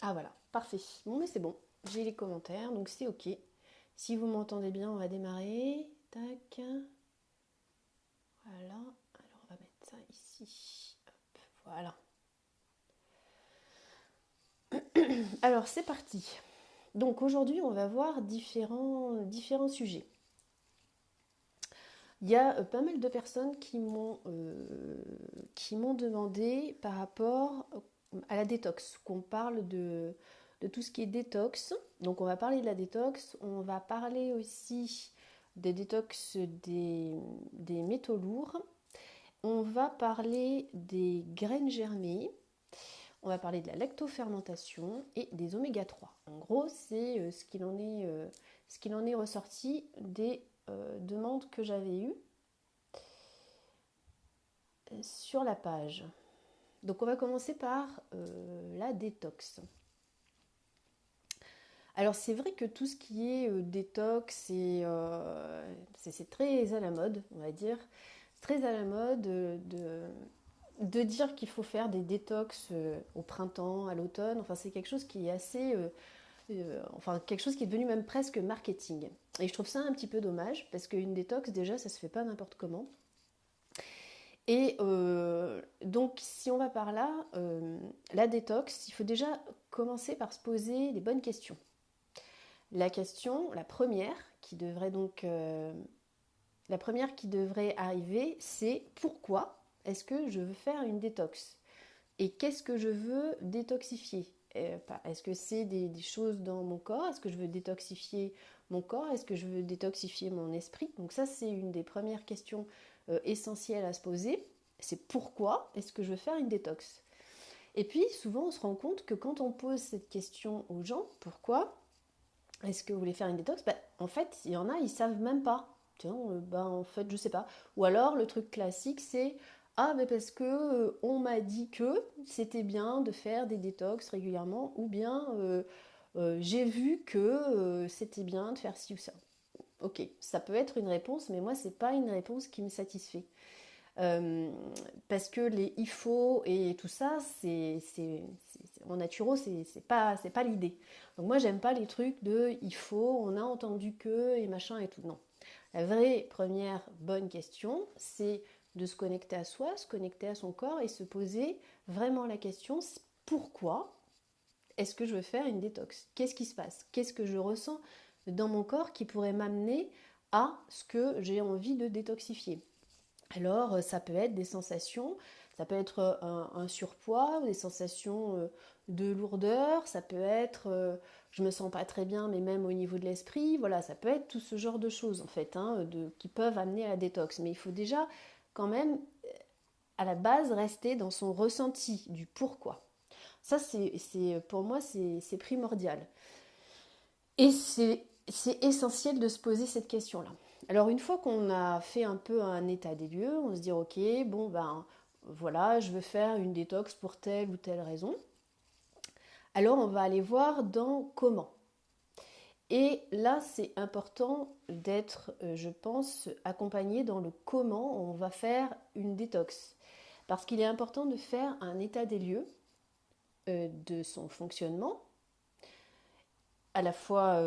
Ah voilà, parfait. Bon, mais c'est bon. J'ai les commentaires, donc c'est ok. Si vous m'entendez bien, on va démarrer. Tac. Voilà. Alors, on va mettre ça ici. Hop, voilà. Alors, c'est parti. Donc, aujourd'hui, on va voir différents sujets. Il y a pas mal de personnes qui m'ont demandé par rapport à la détox, qu'on parle de tout ce qui est détox. Donc on va parler de la détox, on va parler aussi des détox des métaux lourds, on va parler des graines germées, on va parler de la lactofermentation et des oméga 3. En gros, c'est ce qu'il en est ressorti des demandes que j'avais eues sur la page. Donc on va commencer par la détox. Alors c'est vrai que tout ce qui est détox, c'est très à la mode, on va dire. C'est très à la mode de dire qu'il faut faire des détox au printemps, à l'automne. Enfin c'est quelque chose qui est assez... enfin quelque chose qui est devenu même presque marketing. Et je trouve ça un petit peu dommage, parce qu'une détox déjà ça se fait pas n'importe comment. Et donc, si on va par là, la détox, il faut déjà commencer par se poser les bonnes questions. La question, la première qui devrait arriver, c'est pourquoi est-ce que je veux faire une détox? Et qu'est-ce que je veux détoxifier? Est-ce que c'est des choses dans mon corps? Est-ce que je veux détoxifier mon corps? Est-ce que je veux détoxifier mon esprit? Donc ça, c'est une des premières questions essentielles à se poser. C'est pourquoi est-ce que je veux faire une détox? Et puis, souvent, on se rend compte que quand on pose cette question aux gens, pourquoi est-ce que vous voulez faire une détox? En fait, il y en a, ils savent même pas. Tiens, en fait, je sais pas. Ou alors, le truc classique, c'est ah, mais parce que on m'a dit que c'était bien de faire des détox régulièrement, ou bien j'ai vu que c'était bien de faire ci ou ça. Ok, ça peut être une réponse, mais moi, c'est pas une réponse qui me satisfait. Euh, Parce que les il faut et tout ça, en naturo, c'est pas l'idée. Donc moi, j'aime pas les trucs de il faut, on a entendu que et machin et tout. Non. La vraie première bonne question, c'est de se connecter à soi, se connecter à son corps et se poser vraiment la question pourquoi est-ce que je veux faire une détox? Qu'est-ce qui se passe? Qu'est-ce que je ressens dans mon corps qui pourrait m'amener à ce que j'ai envie de détoxifier? Alors, ça peut être des sensations, ça peut être un surpoids, des sensations de lourdeur, ça peut être je me sens pas très bien, mais même au niveau de l'esprit, voilà, ça peut être tout ce genre de choses en fait, hein, qui peuvent amener à la détox. Mais il faut déjà quand même, à la base, rester dans son ressenti du pourquoi. Ça, pour moi, c'est primordial. Et c'est essentiel de se poser cette question-là. Alors une fois qu'on a fait un peu un état des lieux, on se dit ok, bon ben voilà, je veux faire une détox pour telle ou telle raison. Alors on va aller voir dans comment. Et là c'est important d'être, je pense, accompagné dans le comment on va faire une détox. Parce qu'il est important de faire un état des lieux de son fonctionnement, à la fois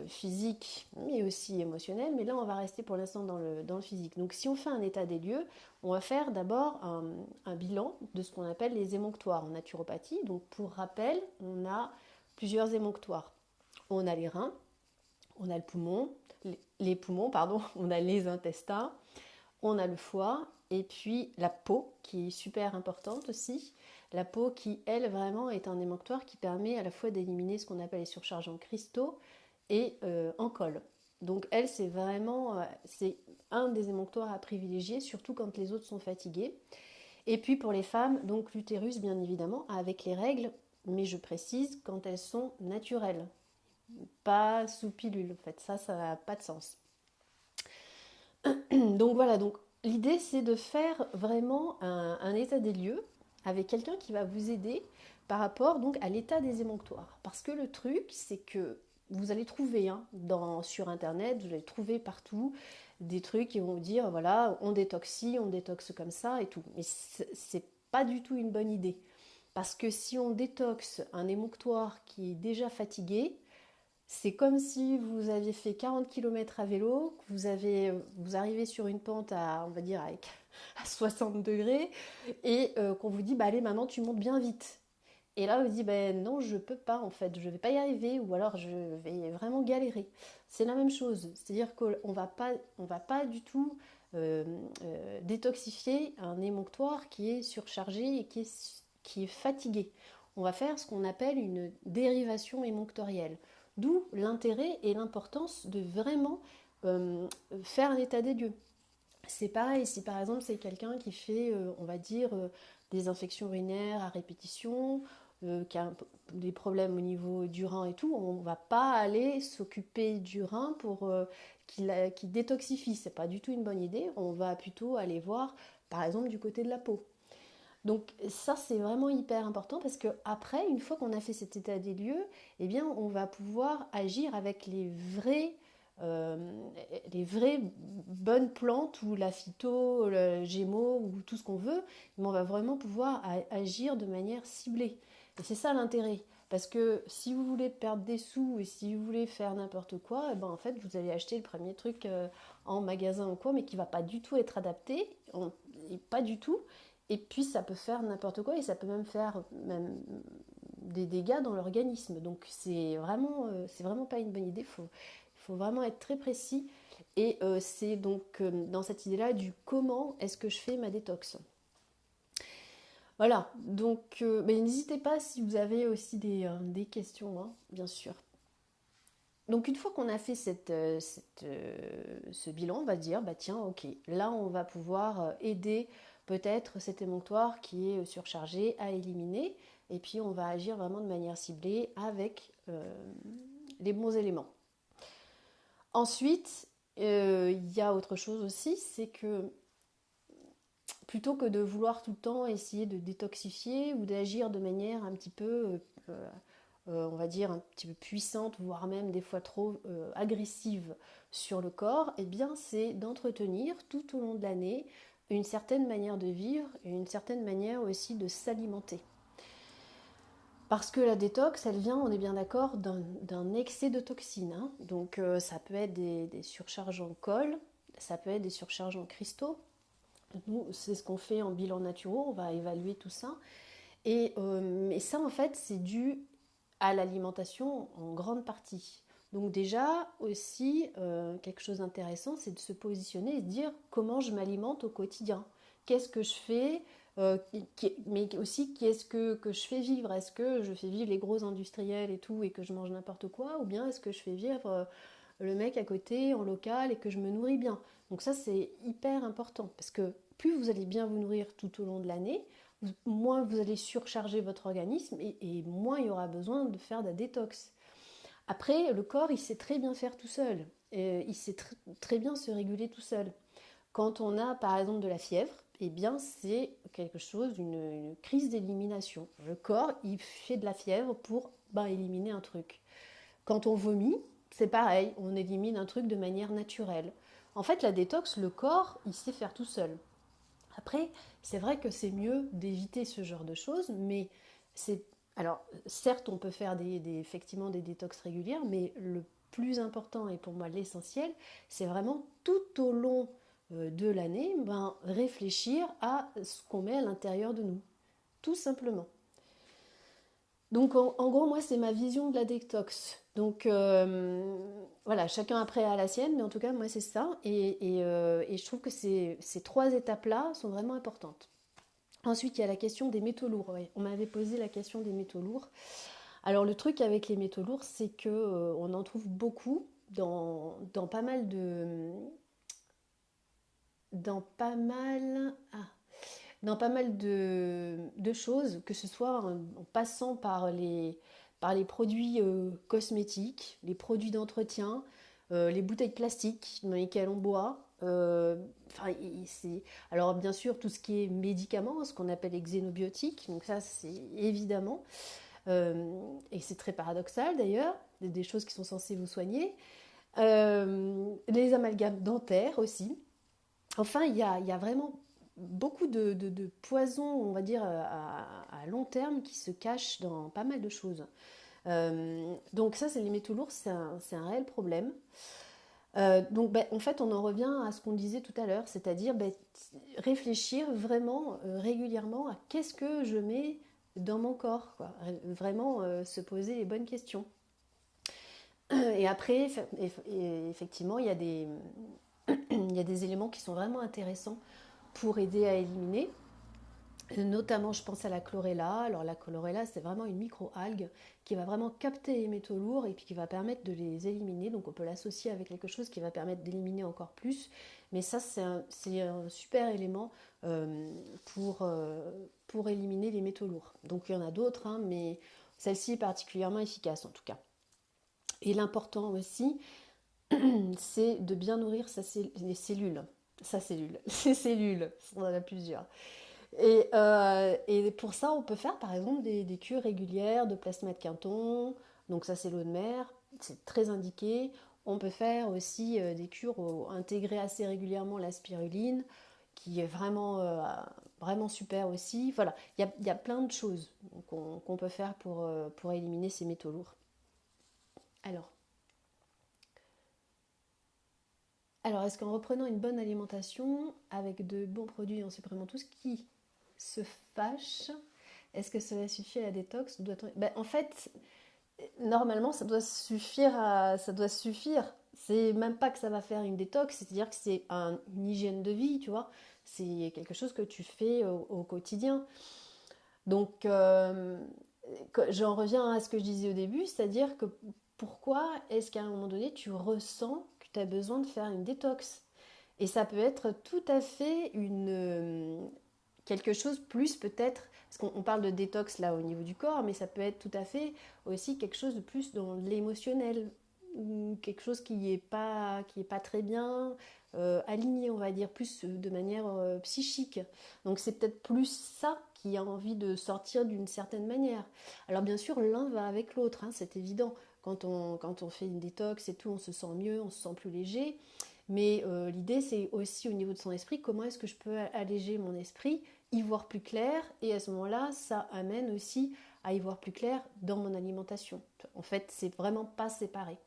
physique mais aussi émotionnel, mais là on va rester pour l'instant dans le physique. Donc si on fait un état des lieux, on va faire d'abord un bilan de ce qu'on appelle les émonctoires en naturopathie. Donc pour rappel, on a plusieurs émonctoires. On a les reins, on a le poumon, les poumons, pardon, on a les intestins, on a le foie et puis la peau qui est super importante aussi. La peau qui, elle, vraiment est un émonctoire qui permet à la fois d'éliminer ce qu'on appelle les surcharges en cristaux et en colle. Donc elle, c'est vraiment c'est un des émonctoires à privilégier, surtout quand les autres sont fatigués. Et puis pour les femmes, donc l'utérus bien évidemment, avec les règles, mais je précise quand elles sont naturelles, pas sous pilule en fait, ça n'a pas de sens. Donc voilà, donc l'idée c'est de faire vraiment un état des lieux avec quelqu'un qui va vous aider par rapport donc à l'état des émonctoires. Parce que le truc c'est que vous allez trouver sur internet, vous allez trouver partout des trucs qui vont vous dire voilà on détoxe comme ça et tout. Mais c'est pas du tout une bonne idée. Parce que si on détoxe un émonctoire qui est déjà fatigué, c'est comme si vous aviez fait 40 km à vélo, que vous arrivez sur une pente à, on va dire, à 60 degrés, et qu'on vous dit, bah allez, maintenant tu montes bien vite. Et là, on vous dit, ben non, je peux pas, en fait, je vais pas y arriver, ou alors je vais vraiment galérer. C'est la même chose, c'est-à-dire on va pas du tout détoxifier un émonctoire qui est surchargé et qui est fatigué. On va faire ce qu'on appelle une dérivation émonctorielle. D'où l'intérêt et l'importance de vraiment faire un état des lieux. C'est pareil, si par exemple c'est quelqu'un qui fait, on va dire, des infections urinaires à répétition, qui a des problèmes au niveau du rein et tout, on ne va pas aller s'occuper du rein pour qu'il détoxifie. C'est pas du tout une bonne idée. On va plutôt aller voir, par exemple, du côté de la peau. Donc ça c'est vraiment hyper important parce que après, une fois qu'on a fait cet état des lieux, eh bien on va pouvoir agir avec euh, les vraies bonnes plantes ou la phyto, le gémeaux ou tout ce qu'on veut, mais on va vraiment pouvoir agir de manière ciblée. Et c'est ça l'intérêt. Parce que si vous voulez perdre des sous et si vous voulez faire n'importe quoi, eh ben en fait vous allez acheter le premier truc en magasin ou quoi, mais qui va pas du tout être adapté, et pas du tout. Et puis ça peut faire n'importe quoi et ça peut même faire des dégâts dans l'organisme. Donc c'est vraiment pas une bonne idée. Il faut vraiment être très précis. Et c'est donc dans cette idée-là du comment est-ce que je fais ma détox. Voilà, donc mais n'hésitez pas si vous avez aussi des questions, hein, bien sûr. Donc une fois qu'on a fait ce bilan, on va dire, bah tiens, ok, là on va pouvoir aider peut-être cet émonctoire qui est surchargé à éliminer, et puis on va agir vraiment de manière ciblée avec les bons éléments. Ensuite, il y a autre chose aussi, c'est que plutôt que de vouloir tout le temps essayer de détoxifier ou d'agir de manière un petit peu on va dire, un petit peu puissante, voire même des fois trop agressive sur le corps, eh bien c'est d'entretenir tout au long de l'année une certaine manière de vivre et une certaine manière aussi de s'alimenter. Parce que la détox, elle vient, on est bien d'accord, d'un excès de toxines. Hein. Donc ça peut être des surcharges en colle, ça peut être des surcharges en cristaux. Nous, c'est ce qu'on fait en bilan naturel, on va évaluer tout ça. Mais ça, en fait, c'est dû à l'alimentation en grande partie. Donc déjà aussi, quelque chose d'intéressant, c'est de se positionner et de dire comment je m'alimente au quotidien. Qu'est-ce que je fais mais aussi qu'est-ce que je fais vivre. Est-ce que je fais vivre les gros industriels et tout et que je mange n'importe quoi, ou bien est-ce que je fais vivre le mec à côté en local et que je me nourris bien. Donc ça c'est hyper important parce que plus vous allez bien vous nourrir tout au long de l'année, moins vous allez surcharger votre organisme et moins il y aura besoin de faire de la détox. Après, le corps, il sait très bien faire tout seul. Il sait très bien se réguler tout seul. Quand on a par exemple de la fièvre, eh bien c'est quelque chose, une crise d'élimination. Le corps, il fait de la fièvre pour éliminer un truc. Quand on vomit, c'est pareil, on élimine un truc de manière naturelle. En fait, la détox, le corps, il sait faire tout seul. Après, c'est vrai que c'est mieux d'éviter ce genre de choses, mais c'est... Alors, certes, on peut faire effectivement des détox régulières, mais le plus important et pour moi l'essentiel, c'est vraiment tout au long de l'année, réfléchir à ce qu'on met à l'intérieur de nous, tout simplement. Donc en gros, moi, c'est ma vision de la détox. Donc voilà, chacun après a la sienne, mais en tout cas, moi, c'est ça. Et je trouve que ces trois étapes-là sont vraiment importantes. Ensuite, il y a la question des métaux lourds. Ouais, on m'avait posé la question des métaux lourds. Alors le truc avec les métaux lourds, c'est que on en trouve beaucoup dans pas mal de... Dans pas mal... Ah, dans pas mal de choses, que ce soit en passant par les produits cosmétiques, les produits d'entretien, les bouteilles plastiques dans lesquelles on boit. Alors bien sûr tout ce qui est médicaments, ce qu'on appelle les xénobiotiques, donc ça c'est évidemment, et c'est très paradoxal d'ailleurs, des choses qui sont censées vous soigner. Les amalgames dentaires aussi. Enfin, il y a vraiment beaucoup de poisons, on va dire, à long terme qui se cachent dans pas mal de choses. Donc ça, c'est les métaux lourds, c'est un réel problème. Donc en fait, on en revient à ce qu'on disait tout à l'heure, c'est-à-dire réfléchir vraiment régulièrement à qu'est-ce que je mets dans mon corps, quoi. Vraiment se poser les bonnes questions. Et après, effectivement, il y a des éléments qui sont vraiment intéressants pour aider à éliminer. Notamment, je pense à la chlorella. Alors la chlorella, c'est vraiment une micro-algue qui va vraiment capter les métaux lourds et puis qui va permettre de les éliminer. Donc on peut l'associer avec quelque chose qui va permettre d'éliminer encore plus. Mais ça, c'est un super élément euh, pour, euh, pour éliminer les métaux lourds. Donc il y en a d'autres, hein, mais celle-ci est particulièrement efficace en tout cas. Et l'important aussi, c'est de bien nourrir les cellules. Sa cellule, ses cellules, on en a plusieurs. Et pour ça, on peut faire par exemple des cures régulières de plasma de Quinton. Donc ça, c'est l'eau de mer, c'est très indiqué. On peut faire aussi des cures intégrer assez régulièrement la spiruline, qui est vraiment super aussi. Voilà, il y a plein de choses qu'on peut faire pour éliminer ces métaux lourds. Alors, alors est-ce qu'en reprenant une bonne alimentation avec de bons produits en supprimant tout ce qui se fâche, est-ce que cela suffit à la détox ou doit-on... En fait, normalement, ça doit suffire. C'est même pas que ça va faire une détox, c'est-à-dire que c'est une hygiène de vie, tu vois. C'est quelque chose que tu fais au quotidien. Donc, j'en reviens à ce que je disais au début, c'est-à-dire que pourquoi est-ce qu'à un moment donné, tu ressens que tu as besoin de faire une détox? Et ça peut être tout à fait quelque chose plus peut-être, parce qu'on parle de détox là au niveau du corps, mais ça peut être tout à fait aussi quelque chose de plus dans l'émotionnel, ou quelque chose qui est pas très bien aligné, on va dire, plus de manière psychique. Donc c'est peut-être plus ça qui a envie de sortir d'une certaine manière. Alors bien sûr, l'un va avec l'autre, hein, c'est évident. Quand on fait une détox et tout, on se sent mieux, on se sent plus léger. Mais l'idée, c'est aussi au niveau de son esprit, comment est-ce que je peux alléger mon esprit, y voir plus clair, et à ce moment-là, ça amène aussi à y voir plus clair dans mon alimentation. En fait, c'est vraiment pas séparé.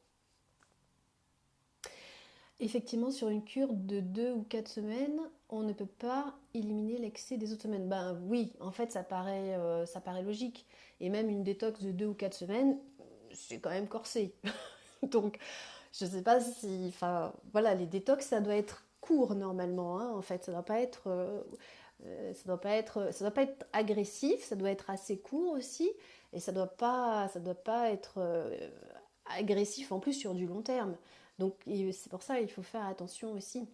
Effectivement, sur une cure de 2 ou 4 semaines, on ne peut pas éliminer l'excès des autres semaines. Ben oui, en fait, ça paraît logique. Et même une détox de 2 ou 4 semaines, c'est quand même corsé. Donc, je sais pas si, enfin, voilà, les détox, ça doit être court normalement, hein, en fait, ça doit pas être agressif, ça doit être assez court aussi, et ça doit pas être agressif en plus sur du long terme. Donc, c'est pour ça qu'il faut faire attention aussi.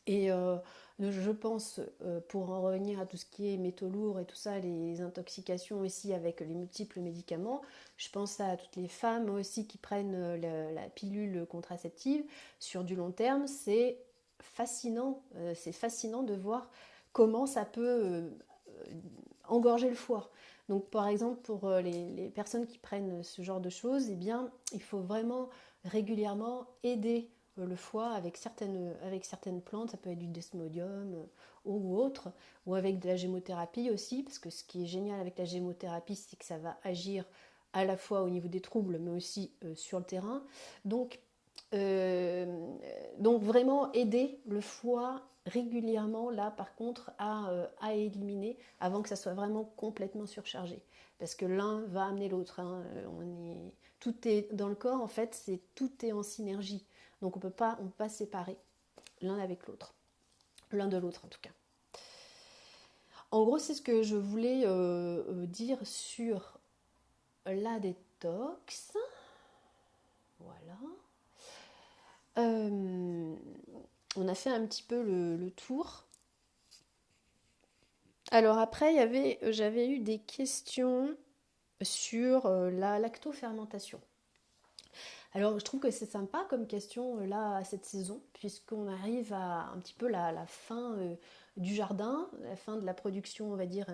Et je pense, pour en revenir à tout ce qui est métaux lourds et tout ça, les intoxications aussi avec les multiples médicaments, je pense à toutes les femmes aussi qui prennent la pilule contraceptive sur du long terme. C'est fascinant de voir comment ça peut engorger le foie. Donc par exemple pour les personnes qui prennent ce genre de choses, eh bien il faut vraiment régulièrement aider le foie avec certaines plantes, ça peut être du desmodium ou autre, ou avec de la gémothérapie aussi, parce que ce qui est génial avec la gémothérapie, c'est que ça va agir à la fois au niveau des troubles, mais aussi sur le terrain. Donc, euh, donc vraiment aider le foie régulièrement, là par contre, à éliminer avant que ça soit vraiment complètement surchargé. Parce que l'un va amener l'autre. Hein. Tout est dans le corps, en fait, tout est en synergie. Donc on peut pas séparer l'un avec l'autre. L'un de l'autre en tout cas. En gros, c'est ce que je voulais dire sur la détox. Voilà. On a fait un petit peu le tour. Alors après, j'avais eu des questions sur la lactofermentation. Alors je trouve que c'est sympa comme question là à cette saison, puisqu'on arrive à un petit peu la fin du jardin, la fin de la production, on va dire,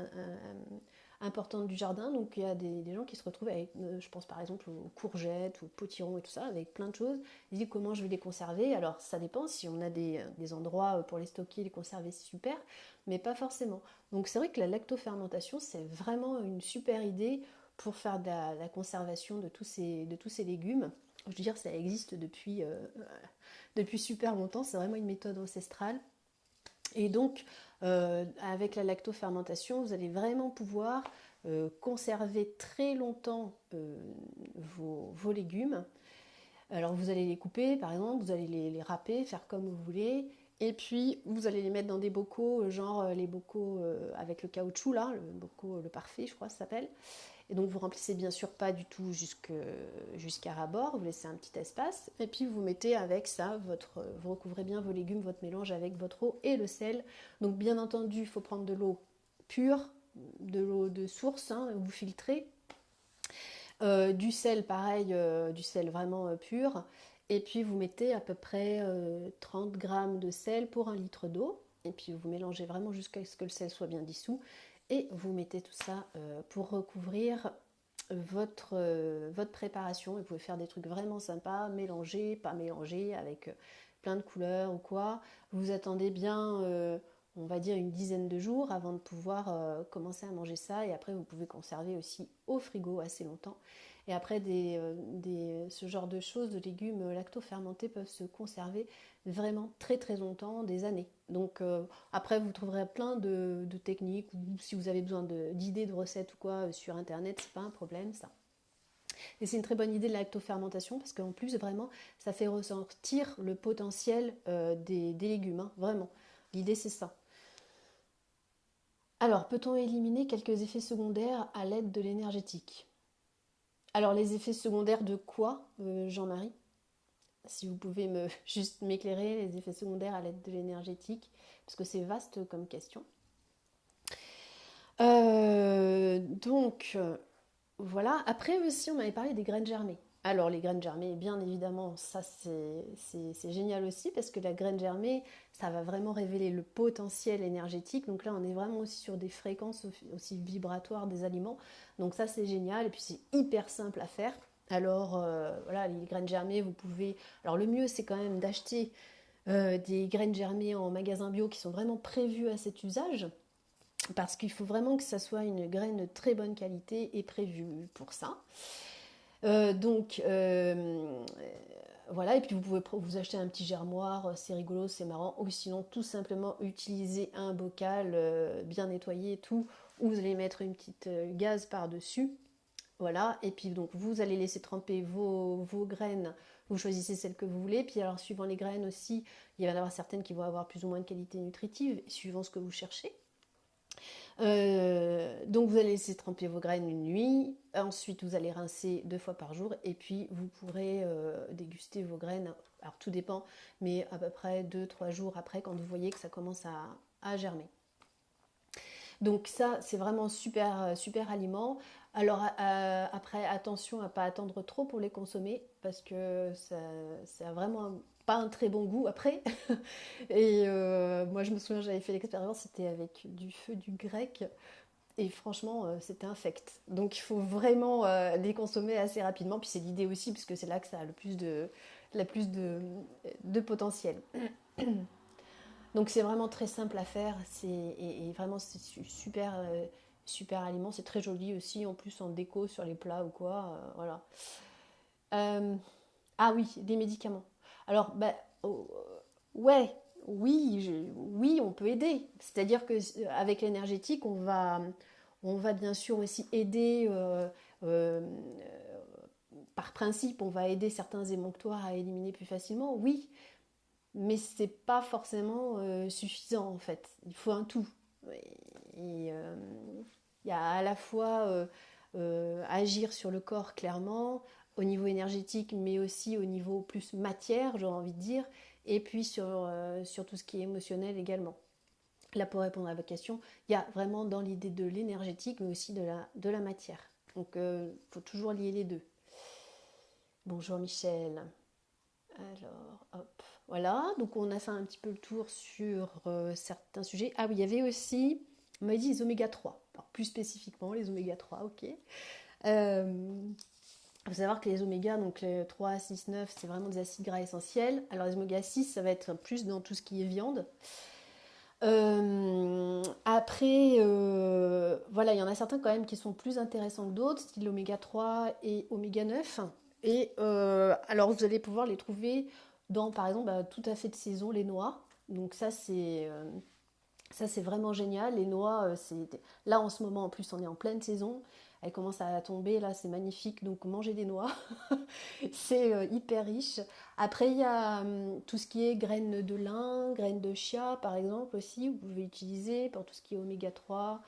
importante du jardin. Donc il y a des gens qui se retrouvent avec, je pense par exemple aux courgettes, aux potirons et tout ça, avec plein de choses. Ils disent comment je vais les conserver. Alors ça dépend, si on a des endroits pour les stocker, les conserver, c'est super, mais pas forcément. Donc c'est vrai que la lactofermentation, c'est vraiment une super idée pour faire de la conservation de tous ces légumes. Je veux dire, ça existe depuis super longtemps, c'est vraiment une méthode ancestrale. Et donc, avec la lactofermentation, vous allez vraiment pouvoir conserver très longtemps vos légumes. Alors, vous allez les couper, par exemple, vous allez les râper, faire comme vous voulez. Et puis, vous allez les mettre dans des bocaux, genre les bocaux avec le caoutchouc, là, le bocaux le parfait, je crois, ça s'appelle. Et donc vous remplissez bien sûr pas du tout jusqu'à ras-bord, vous laissez un petit espace, et puis vous mettez avec ça, vous recouvrez bien vos légumes, votre mélange avec votre eau et le sel. Donc bien entendu, il faut prendre de l'eau pure, de l'eau de source, hein, vous filtrez. Du sel pareil, du sel vraiment pur. Et puis vous mettez à peu près 30 grammes de sel pour 1 litre d'eau. Et puis vous mélangez vraiment jusqu'à ce que le sel soit bien dissous. Et vous mettez tout ça pour recouvrir votre préparation. Et vous pouvez faire des trucs vraiment sympas, mélanger, pas mélanger, avec plein de couleurs ou quoi. Vous attendez bien, on va dire, une dizaine de jours avant de pouvoir commencer à manger ça. Et après, vous pouvez conserver aussi au frigo assez longtemps. Et après, ce genre de choses, de légumes lacto-fermentés peuvent se conserver vraiment très très longtemps, des années. Donc après, vous trouverez plein de techniques, ou si vous avez besoin d'idées de recettes ou quoi sur internet, c'est pas un problème ça. Et c'est une très bonne idée de la lactofermentation parce qu'en plus, vraiment, ça fait ressortir le potentiel des légumes, hein, vraiment. L'idée, c'est ça. Alors, peut-on éliminer quelques effets secondaires à l'aide de l'énergétique? Alors, les effets secondaires de quoi, Jean-Marie? Si vous pouvez juste m'éclairer, les effets secondaires à l'aide de l'énergétique, parce que c'est vaste comme question. Donc, voilà. Après aussi, on m'avait parlé des graines germées. Alors, les graines germées, bien évidemment, ça c'est génial aussi, parce que la graine germée, ça va vraiment révéler le potentiel énergétique. Donc là, on est vraiment aussi sur des fréquences aussi vibratoires des aliments. Donc ça, c'est génial. Et puis, c'est hyper simple à faire. Alors, voilà, les graines germées, vous pouvez... Alors, le mieux, c'est quand même d'acheter des graines germées en magasin bio qui sont vraiment prévues à cet usage, parce qu'il faut vraiment que ça soit une graine de très bonne qualité et prévue pour ça. Donc voilà, et puis vous pouvez vous acheter un petit germoir, c'est rigolo, c'est marrant, ou sinon tout simplement utiliser un bocal bien nettoyé et tout, où vous allez mettre une petite gaze par-dessus. Voilà, et puis donc vous allez laisser tremper vos graines, vous choisissez celles que vous voulez, puis alors suivant les graines aussi, il va y en avoir certaines qui vont avoir plus ou moins de qualité nutritive, suivant ce que vous cherchez. Donc vous allez laisser tremper vos graines une nuit, ensuite vous allez rincer 2 fois par jour, et puis vous pourrez déguster vos graines, alors tout dépend, mais à peu près 2-3 jours après, quand vous voyez que ça commence à germer. Donc ça, c'est vraiment super, super aliment. Alors après, attention à ne pas attendre trop pour les consommer, parce que ça a vraiment pas un très bon goût après. Et moi, je me souviens, j'avais fait l'expérience, c'était avec du feu du grec. Et franchement, c'était infect. Donc il faut vraiment les consommer assez rapidement. Puis c'est l'idée aussi, parce que c'est là que ça a le plus de potentiel. Donc c'est vraiment très simple à faire, et vraiment c'est super, super aliment, c'est très joli aussi, en plus en déco sur les plats ou quoi, voilà. Euh, ah oui, des médicaments. Alors, bah, oh, ouais, oui, oui, on peut aider. C'est-à-dire que avec l'énergétique, on va bien sûr aussi aider, euh, par principe, on va aider certains émonctoires à éliminer plus facilement, oui, mais c'est pas forcément suffisant en fait. Il faut un tout. Et il y a à la fois agir sur le corps clairement, au niveau énergétique, mais aussi au niveau plus matière, j'aurais envie de dire, et puis sur tout ce qui est émotionnel également. Là, pour répondre à votre question, il y a vraiment dans l'idée de l'énergétique, mais aussi de la matière. Donc, il faut toujours lier les deux. Bonjour Michel. Alors, hop. Voilà, donc on a fait un petit peu le tour sur certains sujets. Ah oui, il y avait aussi, on m'a dit les oméga 3. Alors, plus spécifiquement, les oméga 3, ok. Il faut savoir que les oméga, donc les 3, 6, 9, c'est vraiment des acides gras essentiels. Alors les oméga 6, ça va être plus dans tout ce qui est viande. Après, voilà, il y en a certains quand même qui sont plus intéressants que d'autres, style l'oméga 3 et oméga 9. Et alors vous allez pouvoir les trouver dans, par exemple, tout à fait de saison, les noix. Donc ça, c'est vraiment génial. Les noix, là en ce moment, en plus, on est en pleine saison. Elles commencent à tomber, là, c'est magnifique. Donc, manger des noix, c'est hyper riche. Après, il y a tout ce qui est graines de lin, graines de chia, par exemple, aussi. Vous pouvez utiliser pour tout ce qui est oméga 3.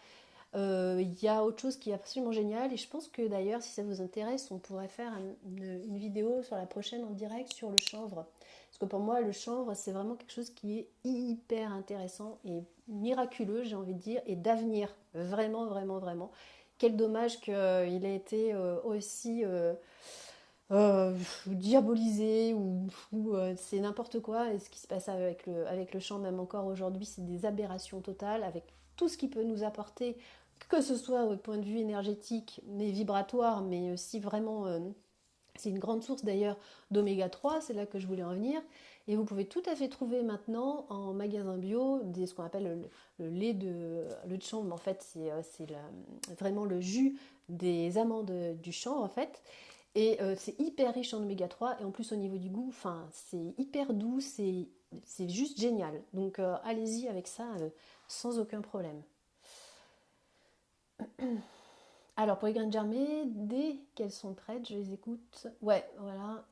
Il y a autre chose qui est absolument génial. Et je pense que d'ailleurs, si ça vous intéresse, on pourrait faire une vidéo sur la prochaine en direct sur le chanvre. Parce que pour moi, le chanvre, c'est vraiment quelque chose qui est hyper intéressant et miraculeux, j'ai envie de dire, et d'avenir. Vraiment, vraiment, vraiment. Quel dommage qu'il ait été aussi diabolisé ou c'est n'importe quoi. Et ce qui se passe avec le chanvre, même encore aujourd'hui, c'est des aberrations totales avec tout ce qu'il peut nous apporter, que ce soit au point de vue énergétique, mais vibratoire, mais aussi vraiment c'est une grande source d'ailleurs d'oméga 3, c'est là que je voulais en venir. Et vous pouvez tout à fait trouver maintenant en magasin bio ce qu'on appelle le lait de chanvre. En fait, vraiment le jus des amandes du chanvre en fait. Et c'est hyper riche en oméga 3 et en plus au niveau du goût, c'est hyper doux, c'est juste génial. Donc allez-y avec ça sans aucun problème. Alors pour les graines germées, dès qu'elles sont prêtes, je les écoute. Ouais, voilà.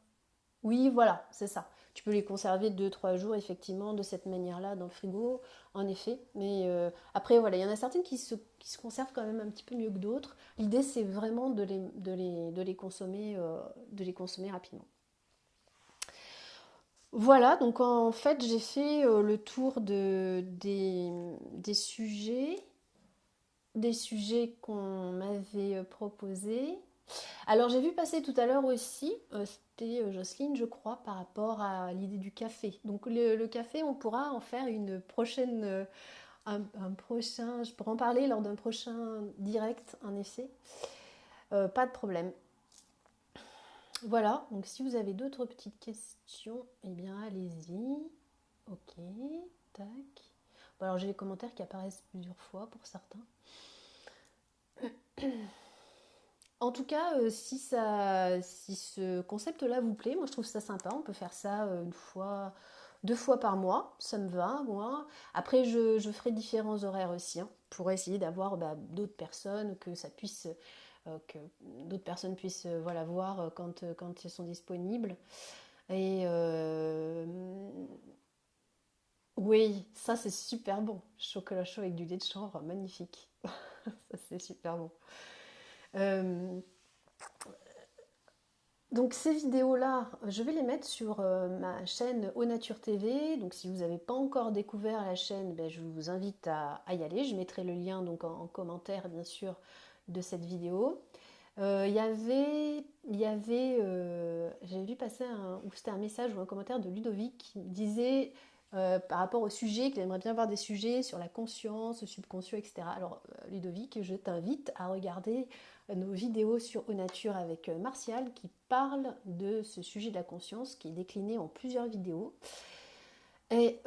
Oui, voilà, c'est ça. Tu peux les conserver 2 3 jours, effectivement, de cette manière-là, dans le frigo, en effet. Mais après, voilà, il y en a certaines qui se conservent quand même un petit peu mieux que d'autres. L'idée, c'est vraiment de les consommer rapidement. Voilà, donc en fait, j'ai fait le tour des sujets qu'on m'avait proposés. Alors j'ai vu passer tout à l'heure aussi, c'était Jocelyne je crois, par rapport à l'idée du café. Donc le café, on pourra en faire une prochaine, un prochain, je pourrais en parler lors d'un prochain direct en effet. Pas de problème. Voilà, donc si vous avez d'autres petites questions, eh bien allez-y. Ok, tac. Bon, alors j'ai les commentaires qui apparaissent plusieurs fois pour certains. En tout cas, si ce concept-là vous plaît, moi je trouve ça sympa. On peut faire ça une fois, 2 fois par mois, ça me va, moi. Après, je ferai différents horaires aussi, hein, pour essayer d'avoir d'autres personnes, que d'autres personnes puissent voilà, voir quand elles sont disponibles. Et oui, ça c'est super bon. Chocolat chaud avec du lait de chanvre, magnifique. Ça c'est super bon. Euh, Donc ces vidéos-là, je vais les mettre sur ma chaîne Au Nature TV. Donc si vous n'avez pas encore découvert la chaîne, je vous invite à y aller. Je mettrai le lien donc en commentaire bien sûr de cette vidéo. J'avais vu passer ou c'était un message ou un commentaire de Ludovic qui disait par rapport au sujet qu'il aimerait bien voir des sujets sur la conscience, le subconscient, etc. Alors Ludovic, je t'invite à regarder nos vidéos sur Au Nature avec Martial qui parle de ce sujet de la conscience qui est décliné en plusieurs vidéos. Et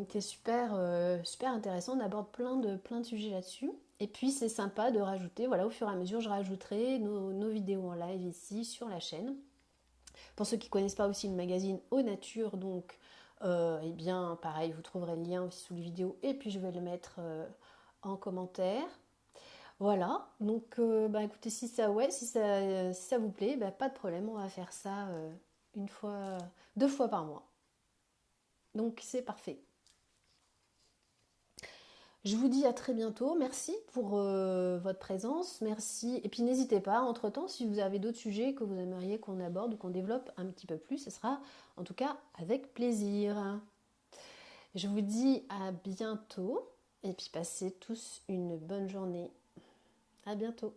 c'est super intéressant, on aborde plein de sujets là-dessus. Et puis c'est sympa de rajouter, voilà, au fur et à mesure, je rajouterai nos vidéos en live ici sur la chaîne. Pour ceux qui ne connaissent pas aussi le magazine Au Nature, donc, eh bien, pareil, vous trouverez le lien aussi sous la vidéo et puis je vais le mettre en commentaire. Voilà, donc écoutez, si ça vous plaît, pas de problème, on va faire ça 2 fois par mois. Donc c'est parfait. Je vous dis à très bientôt. Merci pour votre présence. Merci. Et puis n'hésitez pas, entre-temps, si vous avez d'autres sujets que vous aimeriez qu'on aborde ou qu'on développe un petit peu plus, ce sera en tout cas avec plaisir. Je vous dis à bientôt et puis passez tous une bonne journée. À bientôt.